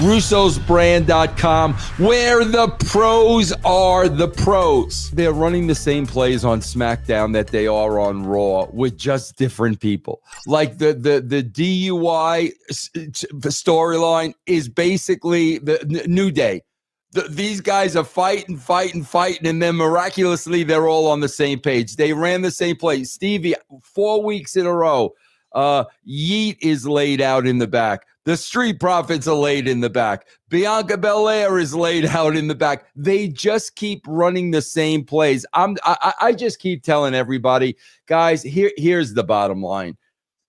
Russo'sBrand.com, where the pros are the pros. They're running the same plays on SmackDown that they are on Raw with just different people. Like the DUI storyline is basically the New Day. These guys are fighting, and then miraculously they're all on the same page. They ran the same play. Stevie, 4 weeks in a row. Yeet is laid out in the back. The Street Profits are laid in the back. Bianca Belair is laid out in the back. They just keep running the same plays. I just keep telling everybody, guys, here's the bottom line.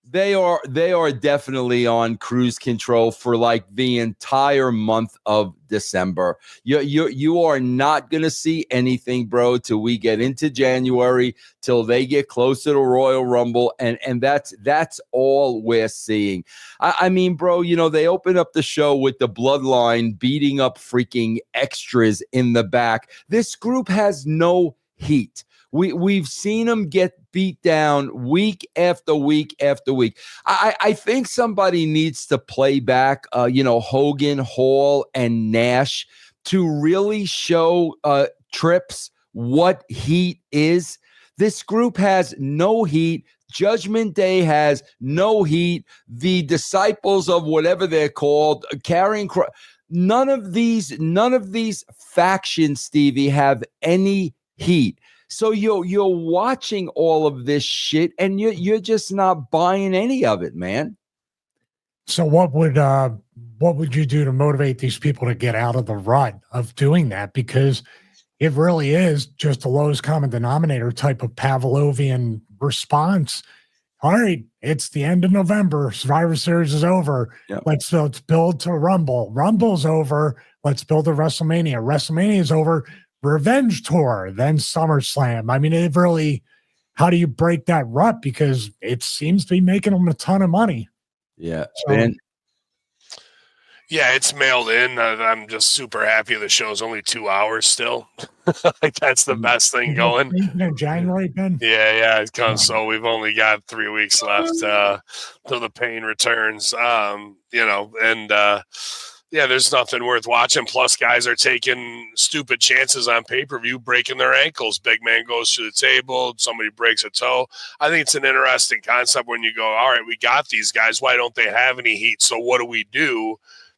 They are definitely on cruise control for like the entire month of December. You are not going to see anything, bro, till we get into January, till they get closer to Royal Rumble, and that's all we're seeing. I mean, bro, you know, they open up the show with the Bloodline beating up freaking extras in the back. This group has no heat. We've seen them get beat down week after week after week. I think somebody needs to play back, Hogan, Hall, and Nash to really show Trips what heat is. This group has no heat. Judgment Day has no heat. The disciples of whatever they're called, carrying. None of these factions, Stevie, have any heat. So you're watching all of this shit, and you're just not buying any of it, man. So what would you do to motivate these people to get out of the rut of doing that? Because it really is just a lowest common denominator type of Pavlovian response. All right, it's the end of November. Survivor Series is over. Yep. Let's build to Rumble. Rumble's over. Let's build to WrestleMania. WrestleMania is over. Revenge Tour, then SummerSlam. I mean, it really, how do you break that rut? Because it seems to be making them a ton of money. Yeah. So, yeah, it's mailed in. I'm just super happy the show's only 2 hours still. Like, that's the best thing going. In January, Ben? Yeah, it comes. So we've only got 3 weeks left till the pain returns. Yeah, there's nothing worth watching. Plus, guys are taking stupid chances on pay-per-view, breaking their ankles. Big man goes to the table. Somebody breaks a toe. I think it's an interesting concept when you go, all right, we got these guys. Why don't they have any heat? So what do we do?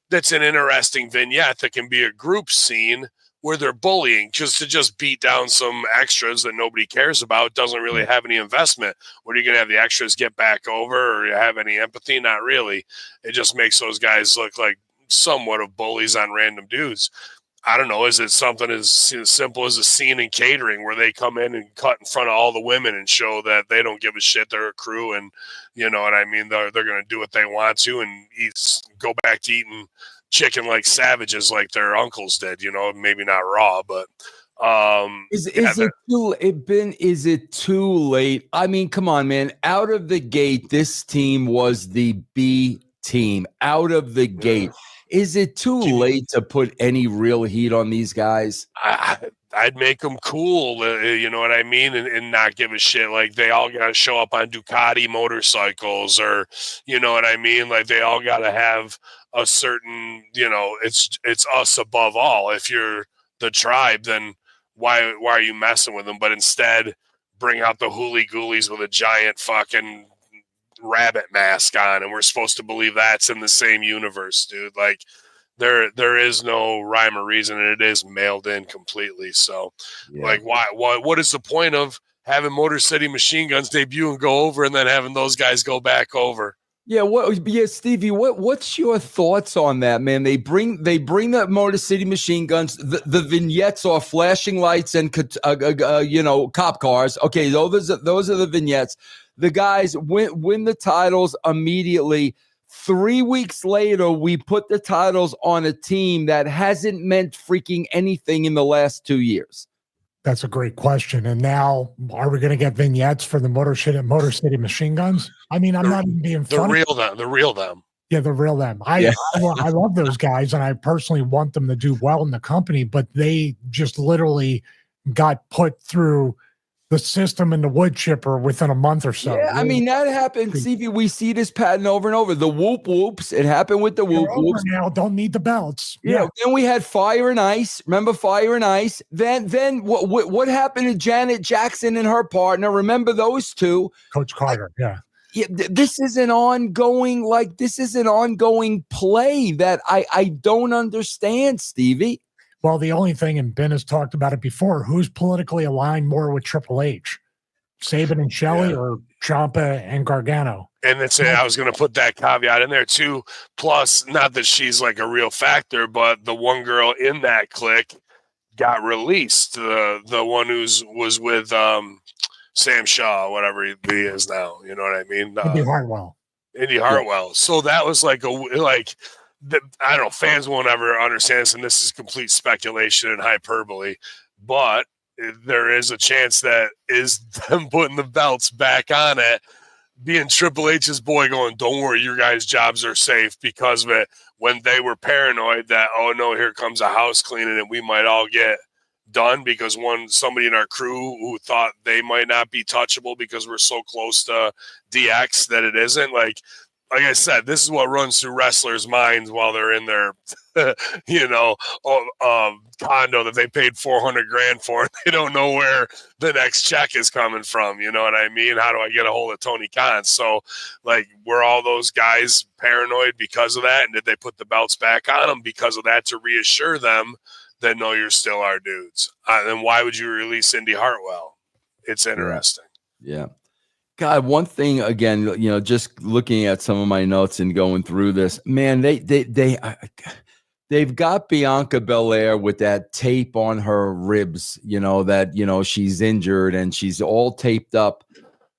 That's an interesting vignette that can be a group scene where they're bullying just beat down some extras that nobody cares about, doesn't really have any investment. What are you going to have the extras get back over, or you have any empathy? Not really. It just makes those guys look like somewhat of bullies on random dudes. I don't know. Is it something as simple as a scene in catering where they come in and cut in front of all the women and show that they don't give a shit, they're a crew, and you know what I mean? They're going to do what they want to and go back to eating chicken like savages like their uncles did, maybe not raw, but is it too late? I mean, come on, man. Out of the gate, this team was the B team. Out of the gate. Is it too late to put any real heat on these guys? I'd make them cool, you know what I mean, and not give a shit. Like, they all got to show up on Ducati motorcycles, or you know what I mean. Like, they all got to have a certain, it's us above all. If you're the tribe, then why are you messing with them? But instead, bring out the hooly ghoulies with a giant fucking rabbit mask on, and we're supposed to believe that's in the same universe, dude. Like, there is no rhyme or reason, and it is mailed in completely. So like, what is the point of having Motor City Machine Guns debut and go over, and then having those guys go back over? Stevie, what's your thoughts on that, man? They bring the Motor City Machine Guns. The vignettes are flashing lights and cop cars. Okay, those are the vignettes. The guys win the titles immediately. 3 weeks later, we put the titles on a team that hasn't meant freaking anything in the last 2 years. That's a great question. And now, are we going to get vignettes for the Motor City Machine Guns? I mean, I'm not even being funny. The real them. Yeah, the real them. I love those guys, and I personally want them to do well in the company, but they just literally got put through the system and the wood chipper within a month or so. Yeah, I mean, that happened, Stevie. We see this pattern over and over. The whoop whoops. It happened with the whoop whoops. Now don't need the belts. Yeah. Then we had Fire and Ice. Remember Fire and Ice? Then what happened to Janet Jackson and her partner? Remember those two? Coach Carter. Yeah. This is an ongoing, play that I don't understand, Stevie. Well, the only thing, and Ben has talked about it before, who's politically aligned more with Triple H? Saban and Shelley or Ciampa and Gargano? And that's it. I was going to put that caveat in there too. Plus, not that she's like a real factor, but the one girl in that clique got released. The one was with Sam Shaw, whatever he is now. You know what I mean? Indy Hartwell. Yeah. So that was like I don't know, fans won't ever understand this, and this is complete speculation and hyperbole, but there is a chance that is them putting the belts back on it, being Triple H's boy going, don't worry, your guys' jobs are safe because of it, when they were paranoid that, oh no, here comes a house cleaning and we might all get done because somebody in our crew who thought they might not be touchable because we're so close to DX that it isn't. Like I said, this is what runs through wrestlers' minds while they're in their, condo that they paid $400,000 for. They don't know where the next check is coming from. You know what I mean? How do I get a hold of Tony Khan? So, were all those guys paranoid because of that? And did they put the belts back on them because of that to reassure them that, no, you're still our dudes? Then why would you release Indy Hartwell? It's interesting. Yeah. God, one thing again, just looking at some of my notes and going through this, man, they've got Bianca Belair with that tape on her ribs, that she's injured and she's all taped up,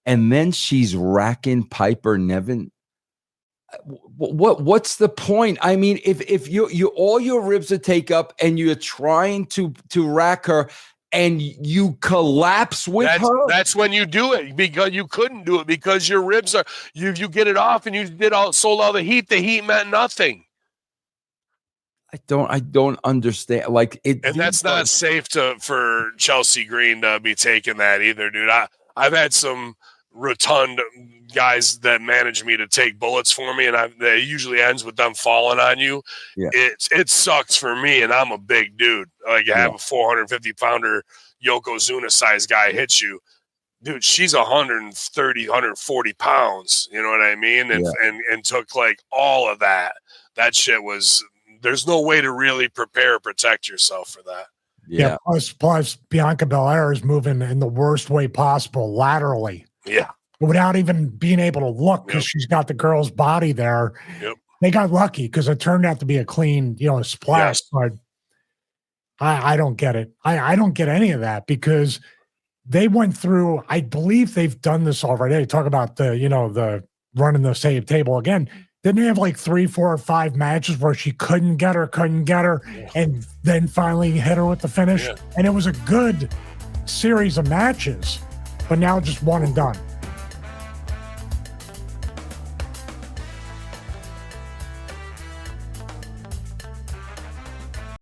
and then she's racking Piper Niven. What's the point? I mean, if you all your ribs are taped up and you're trying to rack her, and you collapse with her. That's when you do it, because you couldn't do it because your ribs are you get it off and you sold all the heat. The heat meant nothing. I don't understand. And that's not safe for Chelsea Green to be taking that either, dude. I've had some rotund guys that manage me to take bullets for me, and it usually ends with them falling on you. Yeah. It sucks for me, and I'm a big dude. Have a 450-pounder Yokozuna size guy hit you, dude. She's 130, 140 pounds. You know what I mean? And took all of that. That shit was. There's no way to really prepare or protect yourself for that. Yeah. Plus, Bianca Belair is moving in the worst way possible, laterally. Yeah. Without even being able to look, because she's got the girl's body there. Yep. They got lucky because it turned out to be a clean, splash. Yes. But I don't get it. I don't get any of that because they went through, I believe they've done this already. They talk about the running the same table again. Didn't they have 3, 4, or 5 matches where she couldn't get her, and then finally hit her with the finish? Yeah. And it was a good series of matches, but now just one and done.